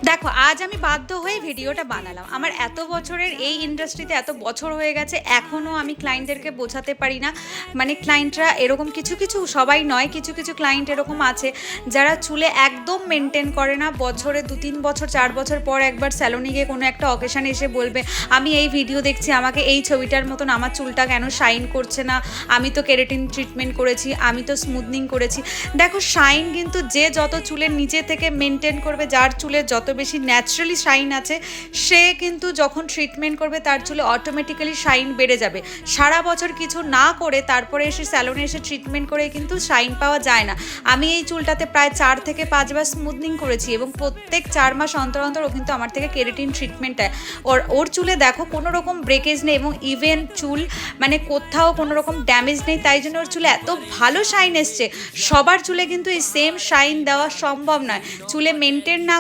দেখো, আজ আমি বাধ্য হয়ে ভিডিওটা বানালাম। আমার এত বছরের এই ইন্ডাস্ট্রিতে এত বছর হয়ে গেছে, এখনও আমি ক্লায়েন্টদেরকে বোঝাতে পারি না। মানে ক্লায়েন্টরা এরকম কিছু কিছু, সবাই নয়, কিছু কিছু ক্লায়েন্ট এরকম আছে যারা চুলে একদম মেনটেন করে না। বছরে 2-3 বছর 4 বছর পর একবার স্যালনে গিয়ে কোনো একটা অকেশানে এসে বলবে, আমি এই ভিডিও দেখছি, আমাকে এই ছবিটার মতন আমার চুলটা কেন শাইন করছে না, আমি তো কেরাটিন ট্রিটমেন্ট করেছি, আমি তো স্মুথনিং করেছি। দেখো, শাইন কিন্তু যে যত চুলের নিচে থেকে মেনটেন করবে, যার চুলের যত বেশি ন্যাচারালি শাইন আছে, সে কিন্তু যখন ট্রিটমেন্ট করবে তার চুলে অটোমেটিক্যালি শাইন বেড়ে যাবে। সারা বছর কিছু না করে তারপরে এসে স্যালনে এসে ট্রিটমেন্ট করে কিন্তু শাইন পাওয়া যায় না। আমি এই চুলটাতে প্রায় 4 থেকে 5 বার স্মুথনিং করেছি এবং প্রত্যেক 4 মাস অন্তর অন্তর ও কিন্তু আমার থেকে কেরাটিন ট্রিটমেন্ট নেয়। ওর চুলে দেখো কোনো রকম ব্রেকেজ নেই এবং ইভেন চুল মানে কোথাও কোনো রকম ড্যামেজ নেই, তাই জন্য ওর চুলে এত ভালো শাইন এসছে। সবার চুলে কিন্তু এই সেম শাইন দেওয়া সম্ভব নয়। চুলে মেনটেন না